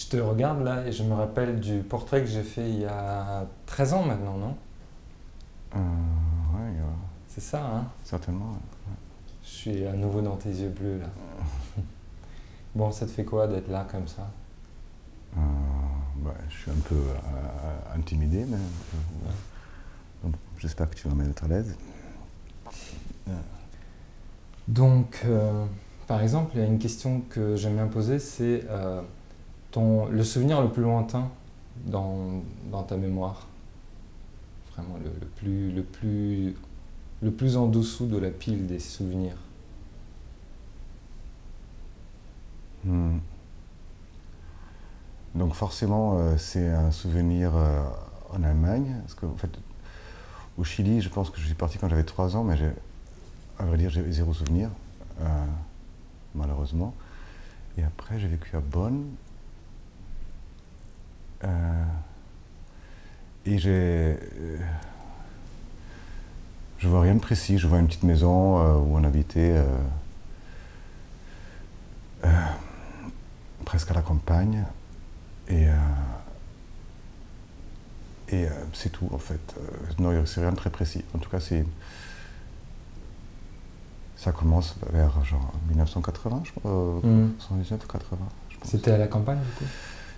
Je te regarde là et je me rappelle du portrait que j'ai fait il y a 13 ans maintenant, non? Ouais, C'est ça, hein? certainement. Je suis à nouveau dans tes yeux bleus là. Bon, ça te fait quoi d'être là comme ça? Je suis un peu intimidé, mais j'espère que tu vas me mettre à l'aise. Donc, par exemple, il y a une question que j'aime bien poser, c'est le souvenir le plus lointain dans ta mémoire. Vraiment le plus en dessous de la pile des souvenirs. Donc forcément, c'est un souvenir en Allemagne. Parce qu'en fait, au Chili, je pense que je suis parti quand j'avais 3 ans, mais à vrai dire, j'ai zéro souvenir, malheureusement. Et après, j'ai vécu à Bonn. Et je vois rien de précis. Je vois une petite maison où on habitait presque à la campagne. Et c'est tout en fait. Non, c'est rien de très précis. En tout cas, ça commence vers genre 1980, je crois, 79, 80, je pense. C'était à la campagne du coup?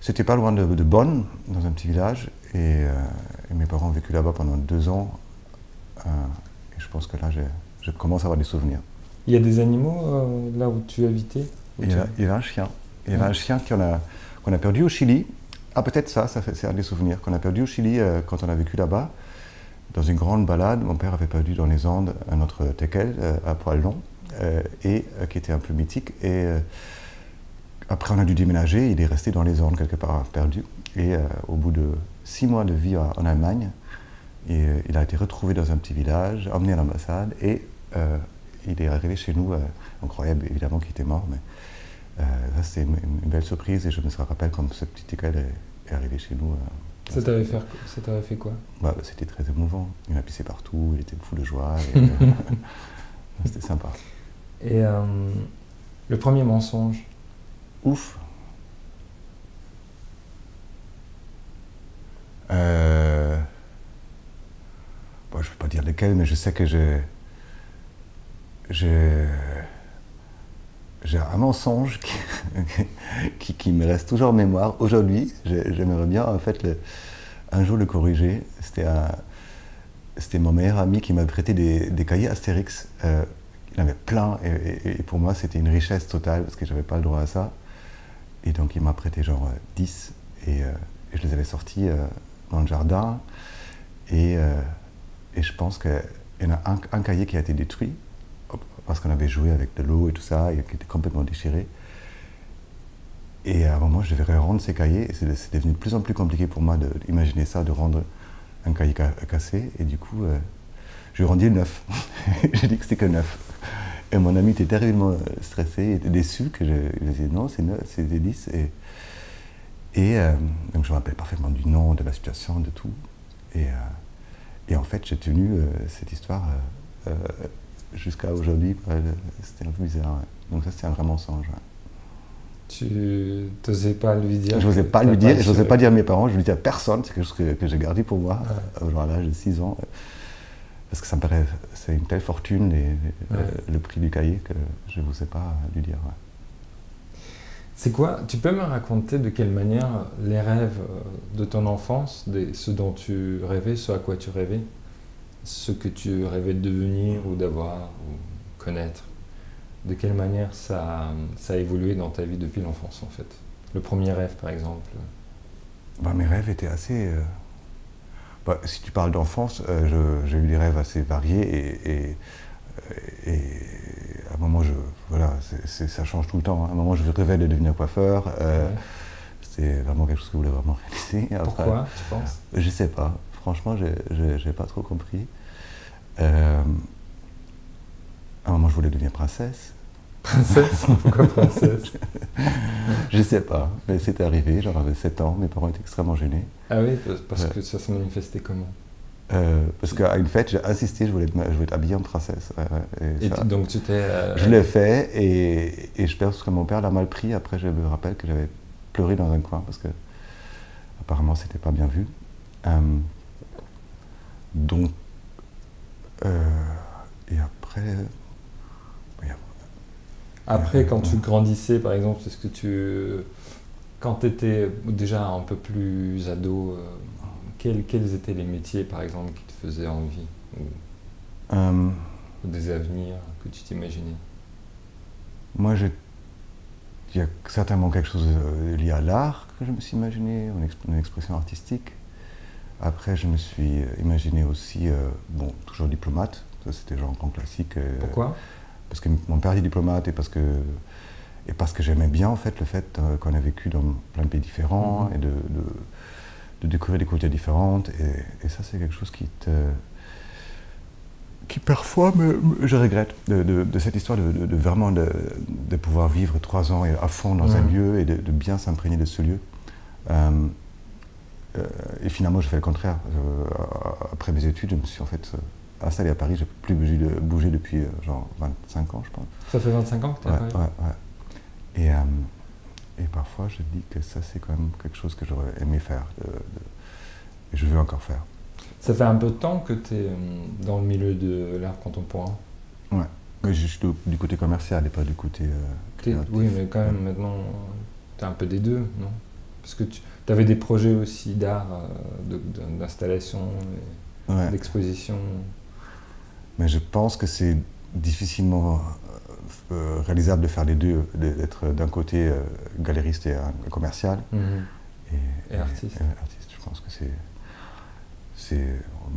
C'était pas loin de Bonn, dans un petit village, et mes parents ont vécu là-bas pendant 2 ans. Et je pense que là, je commence à avoir des souvenirs. Il y a des animaux là où tu habitais? Il y a un chien. Il y avait un chien qu'on a perdu au Chili. Ah, peut-être c'est un des souvenirs qu'on a perdu au Chili quand on a vécu là-bas. Dans une grande balade, mon père avait perdu dans les Andes un autre teckel à poil long, qui était un peu mythique. Et après, on a dû déménager, il est resté dans les Andes quelque part perdu. Et au bout de 6 mois de vie en Allemagne, il a été retrouvé dans un petit village, emmené à l'ambassade, et il est arrivé chez nous. On croyait évidemment qu'il était mort, mais ça c'était une belle surprise, et je me rappelle quand ce petit teckel est arrivé chez nous. Ça t'avait fait quoi? C'était très émouvant. Il a pissé partout, il était fou de joie. C'était sympa. Et le premier mensonge? Ouf. Je ne peux pas dire lequel, mais je sais que j'ai un mensonge qui me reste toujours en mémoire. Aujourd'hui, j'aimerais bien en fait un jour le corriger. C'était mon meilleur ami qui m'a prêté des cahiers Astérix. Il en avait plein, et pour moi c'était une richesse totale parce que j'avais pas le droit à ça. Et donc il m'a prêté genre 10, et je les avais sortis dans le jardin. Et je pense qu'il y en a un cahier qui a été détruit parce qu'on avait joué avec de l'eau et tout ça, et qui était complètement déchiré. Et à un moment, je devais rendre ces cahiers, et c'est devenu de plus en plus compliqué pour moi d'imaginer ça, de rendre un cahier cassé. Et du coup, je lui ai rendu 9. J'ai dit que c'était que 9. Et mon ami était terriblement stressé, il était déçu que je disais non, c'est des 10. Donc je me rappelle parfaitement du nom, de la situation, de tout. Et en fait, j'ai tenu cette histoire jusqu'à aujourd'hui. C'était un peu bizarre. Ouais. Donc ça, c'était un vrai mensonge. Ouais. Tu n'osais pas lui dire? Je n'osais pas lui dire, je n'osais pas dire à mes parents, je ne le dis à personne. C'est quelque chose que j'ai gardé pour moi, genre à l'âge de 6 ans. Parce que ça me paraît, c'est une telle fortune, le prix du cahier, que je n'osais pas lui dire. Ouais. C'est quoi? Tu peux me raconter de quelle manière les rêves de ton enfance, ce dont tu rêvais, ce à quoi tu rêvais, ce que tu rêvais de devenir ou d'avoir ou connaître, de quelle manière ça a évolué dans ta vie depuis l'enfance en fait? Le premier rêve par exemple? Mes rêves étaient assez... si tu parles d'enfance, j'ai eu des rêves assez variés, et à un moment, ça change tout le temps. Hein. À un moment, je rêvais de devenir coiffeur. C'était vraiment quelque chose que je voulais vraiment réaliser. Après, pourquoi, tu penses? Je sais pas. Franchement, j'ai pas trop compris. À un moment, je voulais devenir princesse. Princesse? Pourquoi princesse? Je sais pas, mais c'était arrivé. J'avais 7 ans, mes parents étaient extrêmement gênés. Ah oui, parce que ça se manifestait comment? Parce qu'à une fête, j'ai insisté, je voulais être habillée en princesse. Donc tu t'es... Je l'ai fait, et je pense que mon père l'a mal pris. Après, je me rappelle que j'avais pleurer dans un coin parce que apparemment c'était pas bien vu. Donc, et après... Après, quand tu grandissais, par exemple, est-ce que quand tu étais déjà un peu plus ado, quels étaient les métiers, par exemple, qui te faisaient envie ou des avenirs que tu t'imaginais? Moi, il y a certainement quelque chose lié à l'art que je me suis imaginé, une expression artistique. Après, je me suis imaginé aussi, toujours diplomate. Ça, c'était genre grand classique. Pourquoi? Parce que mon père est diplomate et parce que j'aimais bien en fait le fait qu'on a vécu dans plein de pays différents et de découvrir des cultures différentes. Et ça, c'est quelque chose qui parfois je regrette de cette histoire de vraiment de pouvoir vivre 3 ans à fond dans un lieu et de bien s'imprégner de ce lieu. Et finalement, je fais le contraire. Après mes études, je me suis en fait installé à Paris. J'ai plus bougé depuis genre 25 ans, je pense. Ça fait 25 ans que tu es à Paris? Ouais. Et parfois, je dis que ça, c'est quand même quelque chose que j'aurais aimé faire. Et je veux encore faire. Ça fait un peu de temps que tu es dans le milieu de l'art contemporain? Ouais. Mais juste du côté commercial et pas du côté créatif. Oui, mais quand même, maintenant, tu es un peu des deux, non? Parce que tu avais des projets aussi d'art, d'installation, d'exposition. Mais je pense que c'est difficilement réalisable de faire les deux, d'être d'un côté galériste et commercial et artiste. Je pense que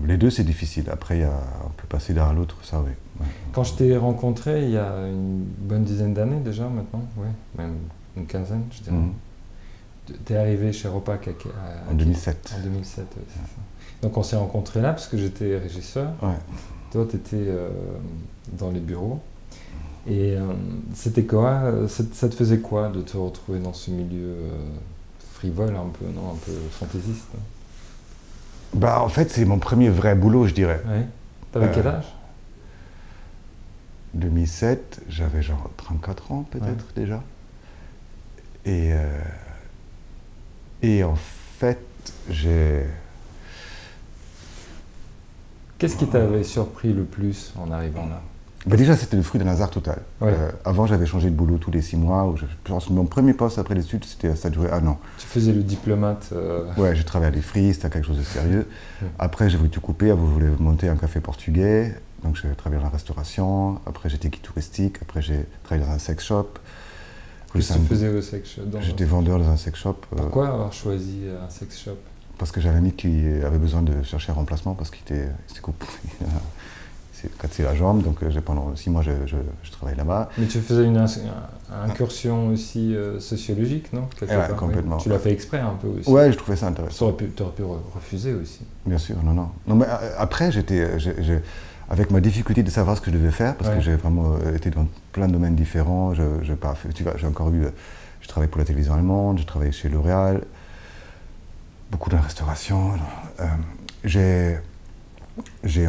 les deux, c'est difficile. Après, on peut passer l'un à l'autre, ça, oui. Ouais. Quand je t'ai rencontré, il y a une bonne dizaine d'années déjà, maintenant, même une quinzaine, je dirais. Tu es arrivé chez Ropac en 2007. En 2007, oui, c'est ça. Donc on s'est rencontrés là parce que j'étais régisseur. Ouais. Toi, tu étais dans les bureaux. Et c'était quoi? Ça te faisait quoi de te retrouver dans ce milieu frivole, un peu fantaisiste? En fait, c'est mon premier vrai boulot, je dirais. Ouais. T'avais quel âge? 2007, j'avais genre 34 ans peut-être déjà. Et en fait, Qu'est-ce qui t'avait surpris le plus en arrivant là? Déjà, c'était le fruit d'un hasard total. Ouais. Avant, j'avais changé de boulot tous les 6 mois. Mon premier poste après les études, ça a duré 1 an. Tu faisais le diplomate Ouais, j'ai travaillé à des frises, c'était quelque chose de sérieux. Après, j'ai voulu tout couper. Vous voulez monter un café portugais. Donc, j'ai travaillé dans la restauration. Après, j'étais guide touristique. Après, j'ai travaillé dans un sex shop. Qu'est-ce que tu faisais au sex shop? J'étais vendeur dans un sex shop. Pourquoi avoir choisi un sex shop? Parce que j'avais un ami qui avait besoin de chercher un remplacement parce qu'il s'est coupé. Cassé la jambe, donc pendant 6 mois je travaillais là-bas. Mais tu faisais une incursion aussi sociologique, non? Ouais, complètement. Tu l'as fait exprès un peu aussi. Ouais, je trouvais ça intéressant. Tu aurais pu refuser aussi. Bien sûr, non. Mais après, avec ma difficulté de savoir ce que je devais faire, parce que j'ai vraiment été dans plein de domaines différents. J'ai travaillé pour la télévision allemande, j'ai travaillé chez L'Oréal, beaucoup dans la restauration. J'ai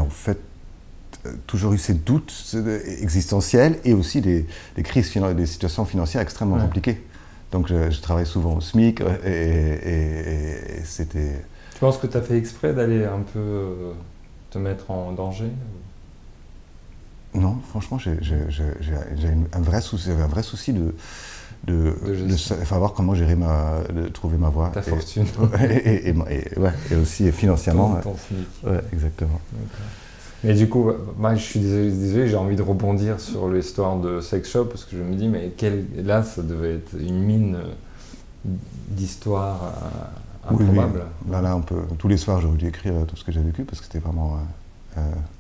en fait toujours eu ces doutes existentiels et aussi des crises, des situations financières extrêmement compliquées. Donc je travaille souvent au SMIC et c'était... Tu penses que tu as fait exprès d'aller un peu te mettre en danger? Non, franchement, j'ai un vrai souci de savoir comment gérer trouver ma voie. Ta fortune. Et aussi financièrement. Ton SMIC. Ouais, exactement. Mais du coup, moi, je suis désolé, j'ai envie de rebondir sur l'histoire de sex shop parce que je me dis, mais là, ça devait être une mine d'histoires improbables. Oui. Là, tous les soirs, j'aurais dû écrire tout ce que j'ai vécu parce que c'était vraiment...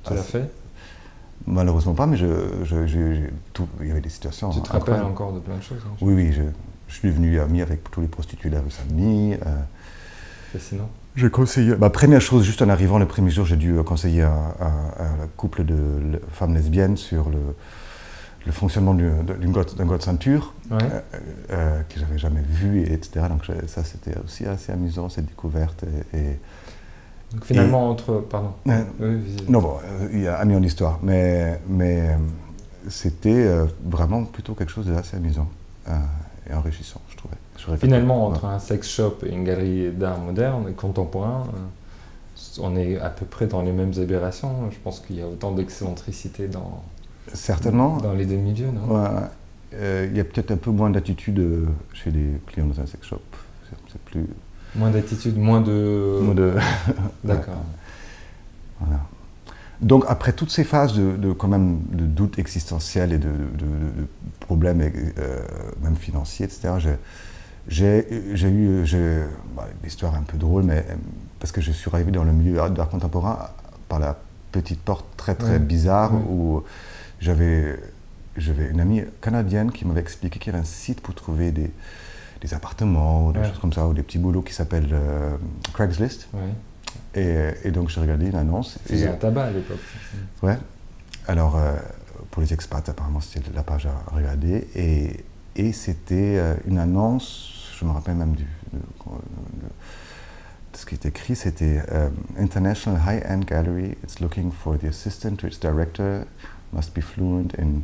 Tu l'as fait? Malheureusement pas, mais il y avait des situations... Tu te rappelles encore de plein de choses? Hein, oui, je suis devenu ami avec tous les prostituées de la rue Saint-Denis. Fascinant. Je conseillais. Première chose, juste en arrivant le premier jour, j'ai dû conseiller un couple de femmes lesbiennes sur le fonctionnement d'un god ceinture, que j'avais jamais vu, etc. Donc ça, c'était aussi assez amusant, cette découverte. Donc finalement, pardon. Non, bon, il y a un million d'histoires, mais c'était vraiment plutôt quelque chose d'assez amusant. et enrichissant, je trouvais. Finalement, entre un sex shop et une galerie d'art moderne et contemporain, on est à peu près dans les mêmes aberrations. Je pense qu'il y a autant d'excentricité certainement dans les deux milieux, non? Ouais. Il y a peut-être un peu moins d'attitude chez les clients dans un sex shop. C'est plus... Moins d'attitude, moins de... D'accord. Voilà. Donc après toutes ces phases quand même de doute existentiel et de problèmes même financiers, etc., j'ai eu une histoire un peu drôle, mais parce que je suis arrivé dans le milieu d'art contemporain par la petite porte très bizarre où j'avais une amie canadienne qui m'avait expliqué qu'il y avait un site pour trouver des appartements, ou des choses comme ça, ou des petits boulots qui s'appellent Craigslist. Et donc j'ai regardé une annonce. C'était un tabac à l'époque. Ouais. Alors pour les expats, apparemment c'était la page à regarder. Et c'était une annonce, je me rappelle même de ce qui était écrit, c'était International High-End Gallery, it's looking for the assistant to its director, must be fluent in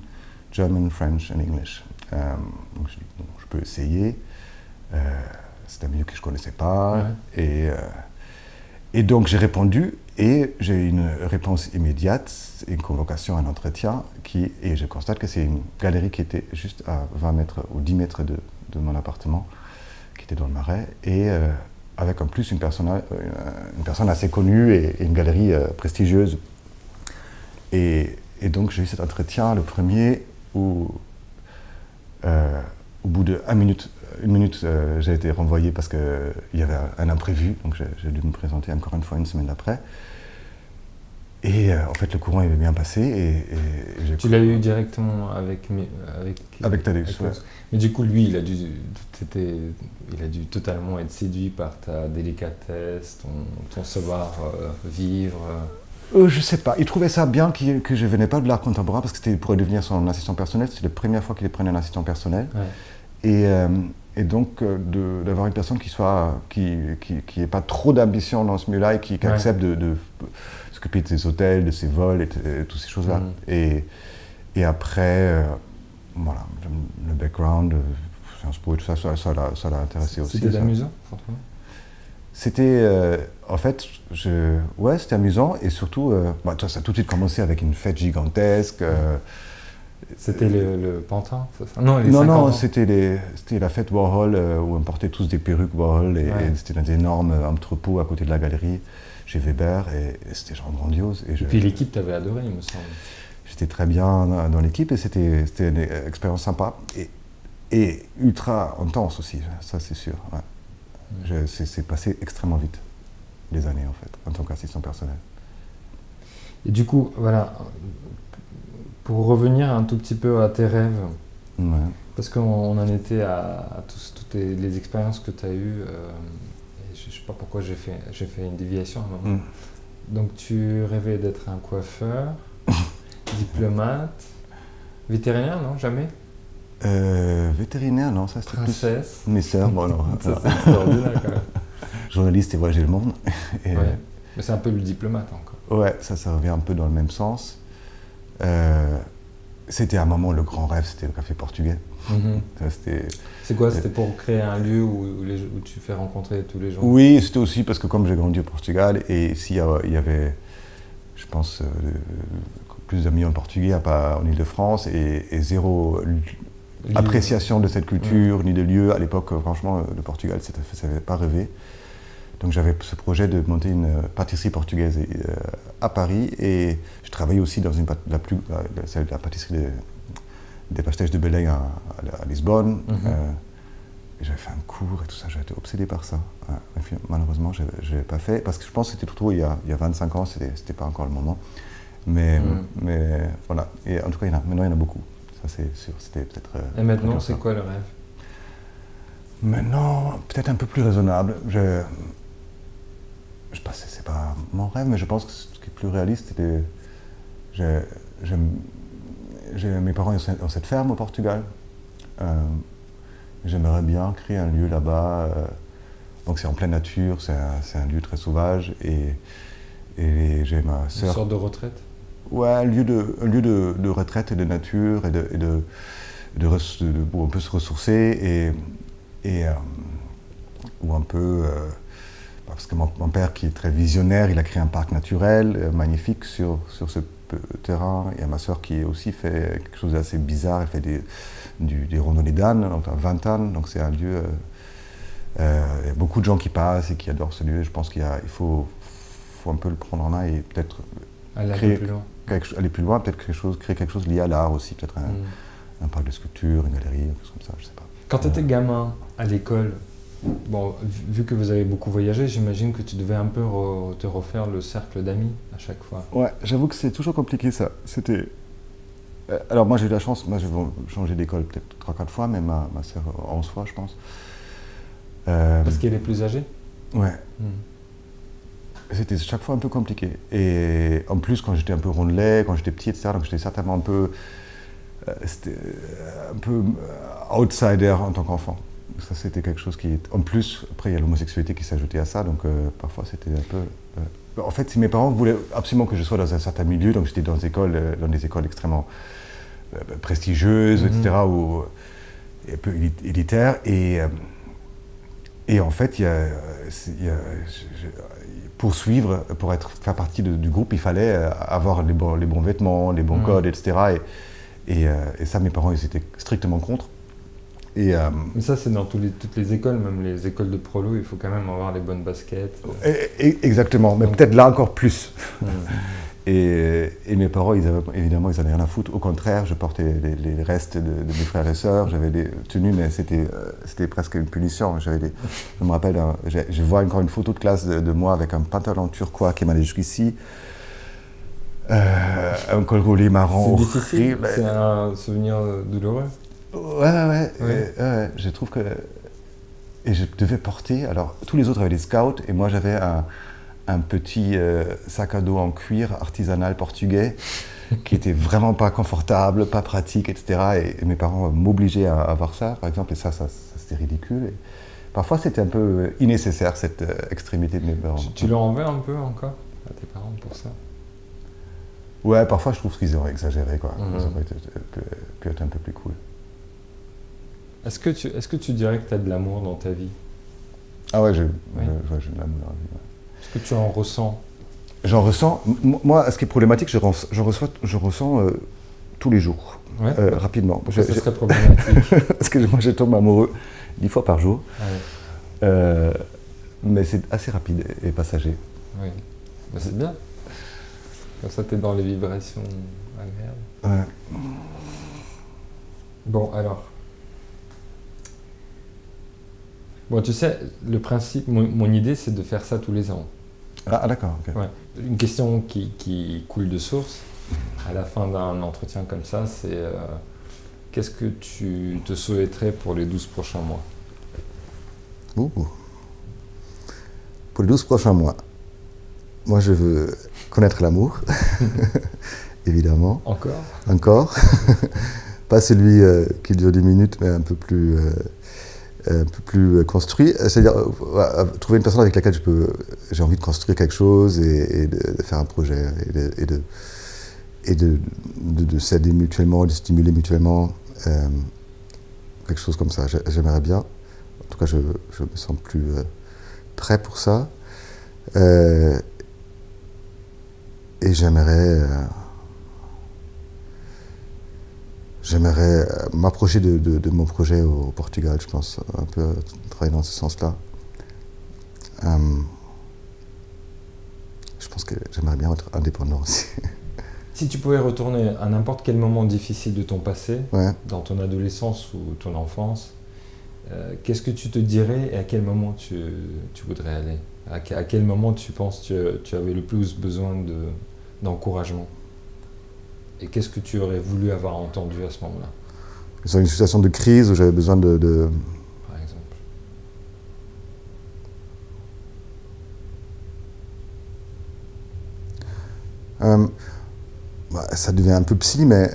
German, French and English. Donc je dis, bon, je peux essayer. C'est un milieu que je ne connaissais pas. Et donc j'ai répondu et j'ai eu une réponse immédiate, une convocation à un entretien et je constate que c'est une galerie qui était juste à 20 mètres ou 10 mètres de mon appartement, qui était dans le Marais, et avec en plus une personne assez connue et une galerie prestigieuse. Et donc j'ai eu cet entretien, le premier, où au bout de une minute, j'ai été renvoyé parce qu'il y avait un imprévu, donc j'ai dû me présenter encore une fois une semaine après. Et en fait, le courant est bien passé. Tu l'as eu directement avec Tadeusz, ouais. Mais du coup, lui, il a dû totalement être séduit par ta délicatesse, ton savoir-vivre. Je sais pas. Il trouvait ça bien que je venais pas de l'art contemporain parce que c'était pour devenir son assistant personnel. C'était la première fois qu'il prenait un assistant personnel. Et donc d'avoir une personne qui n'ait pas trop d'ambition dans ce milieu-là et qui accepte de s'occuper de ses hôtels, de ses vols et toutes ces choses-là. Et après, voilà, le background, Sciences Po et tout ça, ça l'a intéressé aussi. C'était amusant pour toi? C'était, en fait, c'était amusant et surtout, ça a tout de suite commencé avec une fête gigantesque. C'était le Pantin, c'est ça? Non, non, c'était la fête Warhol où on portait tous des perruques Warhol et c'était dans des énormes entrepôts à côté de la galerie chez Weber et c'était genre grandiose. Et puis l'équipe t'avait adoré, il me semble. J'étais très bien dans l'équipe et c'était une expérience sympa et ultra intense aussi, ça c'est sûr. Ouais. C'est passé extrêmement vite, les années en fait, en tant qu'assistant personnel. Et du coup, voilà, pour revenir un tout petit peu à tes rêves, parce qu'on en était à toutes les expériences que tu as eues, et je ne sais pas pourquoi j'ai fait une déviation à un moment. Donc tu rêvais d'être un coiffeur, diplomate, vétérinaire, non? Jamais? Vétérinaire, non, ça c'était princesse. Mes sœurs, bon non. Ça c'est extraordinaire quand même. Journaliste et voyager le monde. Mais c'est un peu le diplomate encore. Ouais, ça revient un peu dans le même sens. C'était à un moment le grand rêve, c'était le café portugais. C'est quoi? C'était pour créer un lieu où tu fais rencontrer tous les gens? Oui, c'était aussi parce que comme j'ai grandi au Portugal et ici il y avait, je pense, plus d'amis en portugais en Ile-de-France et zéro appréciation de cette culture ni de lieu. À l'époque, franchement, le Portugal, ça n'avait pas rêvé. Donc j'avais ce projet de monter une pâtisserie portugaise à Paris et je travaillais aussi dans la pâtisserie des pastéis de Belém à Lisbonne. J'avais fait un cours et tout ça, j'avais été obsédé par ça. Malheureusement, je n'avais pas fait parce que je pense que c'était trop il y a 25 ans, c'était pas encore le moment. Mais voilà, et en tout cas maintenant il y en a beaucoup, ça c'est sûr. C'était peut-être. Et maintenant c'est quoi le rêve? Maintenant, peut-être un peu plus raisonnable. Je pense que c'est pas mon rêve, mais je pense que ce qui est plus réaliste, c'était. Mes parents ont cette ferme au Portugal. J'aimerais bien créer un lieu là-bas. Donc c'est en pleine nature, c'est un lieu très sauvage. Et j'ai ma sœur. Une sorte de retraite? Ouais, un lieu de retraite et de nature et où on peut se ressourcer où un peu... parce que mon père, qui est très visionnaire, il a créé un parc naturel magnifique sur ce terrain. Il y a ma sœur qui aussi fait quelque chose d'assez bizarre, elle fait des randonnées d'ânes, donc à 20 ânes, donc c'est un lieu... il y a beaucoup de gens qui passent et qui adorent ce lieu. Je pense qu'il faut un peu le prendre en main et peut-être aller plus loin, peut-être créer quelque chose lié à l'art aussi, peut-être un parc de sculpture, une galerie, quelque chose comme ça, je sais pas. Quand tu étais gamin à l'école, bon, vu que vous avez beaucoup voyagé, j'imagine que tu devais un peu te refaire le cercle d'amis à chaque fois. Ouais, j'avoue que c'est toujours compliqué ça. Alors moi j'ai eu la chance, j'ai changé d'école peut-être 3-4 fois, mais ma sœur 11 fois je pense. Parce qu'elle est plus âgée? Ouais. C'était chaque fois un peu compliqué. Et en plus quand j'étais un peu rondelet, quand j'étais petit, etc., donc j'étais certainement un peu outsider en tant qu'enfant. Ça, c'était quelque chose qui... En plus, après, il y a l'homosexualité qui s'ajoutait à ça, donc parfois, c'était un peu... En fait, si mes parents voulaient absolument que je sois dans un certain milieu, donc j'étais dans des écoles extrêmement prestigieuses, etc., ou un peu élitaires, et en fait, pour suivre, faire partie du groupe, il fallait avoir les bons vêtements, les bons codes, etc., et ça, mes parents, ils étaient strictement contre. Mais ça, c'est dans toutes les écoles, même les écoles de prolo, il faut quand même avoir les bonnes baskets. Exactement, mais peut-être là encore plus. Et mes parents, évidemment, ils n'en avaient rien à foutre. Au contraire, je portais les restes de mes frères et sœurs. J'avais des tenues, mais c'était presque une punition. Je me rappelle, je vois encore une photo de classe de moi avec un pantalon turquois qui m'allait jusqu'ici. Un col roulé marron. C'est difficile, c'est un souvenir douloureux. Ouais. Je trouve que... Et je devais porter... Alors, tous les autres avaient des scouts, et moi j'avais un petit sac à dos en cuir artisanal portugais qui était vraiment pas confortable, pas pratique, etc. Et mes parents m'obligeaient à avoir ça, par exemple, et ça c'était ridicule. Et parfois, c'était un peu innécessaire, cette extrémité de mes parents. Tu leur en veux un peu encore à tes parents pour ça? Ouais, parfois, je trouve qu'ils auraient exagéré, quoi. Ils auraient pu être un peu plus cool. Est-ce que tu dirais que tu as de l'amour dans ta vie? Ah ouais, j'ai de l'amour dans la vie. Ouais. Est-ce que tu en ressens? J'en ressens. Moi, ce qui est problématique, je ressens tous les jours, rapidement. Ça serait problématique. Parce que moi, je tombe amoureux 10 fois par jour. Ouais. Mais c'est assez rapide et passager. Oui, bah, c'est bien. Comme ça, tu es dans les vibrations agréables. Ouais. Bon, alors. Bon, tu sais, le principe, mon idée, c'est de faire ça tous les ans. Ah d'accord, ok. Ouais. Une question qui coule de source, à la fin d'un entretien comme ça, c'est qu'est-ce que tu te souhaiterais pour les 12 prochains mois? Pour les 12 prochains mois, moi je veux connaître l'amour, évidemment. Encore. Pas celui qui dure 10 minutes, mais un peu plus construit, c'est-à-dire trouver une personne avec laquelle j'ai envie de construire quelque chose et de faire un projet et de s'aider mutuellement, de stimuler mutuellement, quelque chose comme ça. J'aimerais bien, en tout cas je me sens plus prêt pour ça, et j'aimerais m'approcher de mon projet au Portugal, je pense, un peu travailler dans ce sens-là. Je pense que j'aimerais bien être indépendant aussi. Si tu pouvais retourner à n'importe quel moment difficile de ton passé, dans ton adolescence ou ton enfance, qu'est-ce que tu te dirais et à quel moment tu voudrais aller? À quel moment tu penses que tu avais le plus besoin d'encouragement? Et qu'est-ce que tu aurais voulu avoir entendu à ce moment-là? C'est une situation de crise où j'avais besoin de... Par exemple. Ça devient un peu psy, mais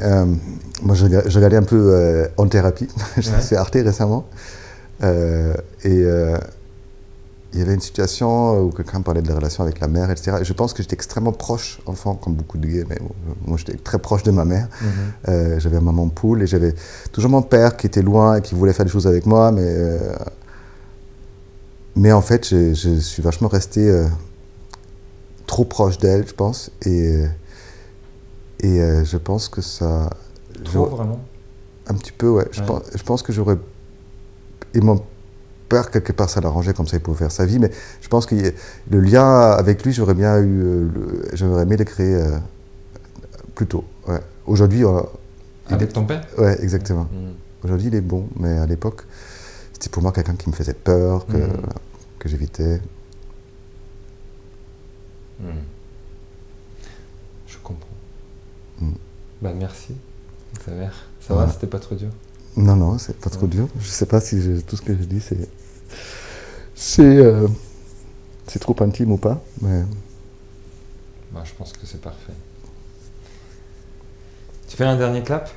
moi je regardais un peu en thérapie. J'ai fait Arte récemment. Et il y avait une situation où quelqu'un parlait de la relation avec la mère, etc. Et je pense que j'étais extrêmement proche, enfant, comme beaucoup de gays, mais moi j'étais très proche de ma mère. J'avais un maman poule et j'avais toujours mon père qui était loin et qui voulait faire des choses avec moi, mais en fait, je suis vachement resté trop proche d'elle, je pense. Et je pense que ça... Trop, vraiment? Un petit peu, ouais. Je pense que j'aurais... Et mon père, quelque part, ça l'arrangeait, comme ça il pouvait faire sa vie, mais je pense que le lien avec lui, j'aurais bien eu... j'aurais aimé le créer plus tôt. Ouais. Aujourd'hui... avec ton père? Ouais, exactement. Aujourd'hui, il est bon, mais à l'époque, c'était pour moi quelqu'un qui me faisait peur, que j'évitais. Je comprends. Bah, merci, Xavier. Ça va, c'était pas trop dur? Non, non, c'est pas trop dur. Je sais pas si tout ce que je dis, c'est trop intime ou pas, mais... Bah, je pense que c'est parfait. Tu fais un dernier clap?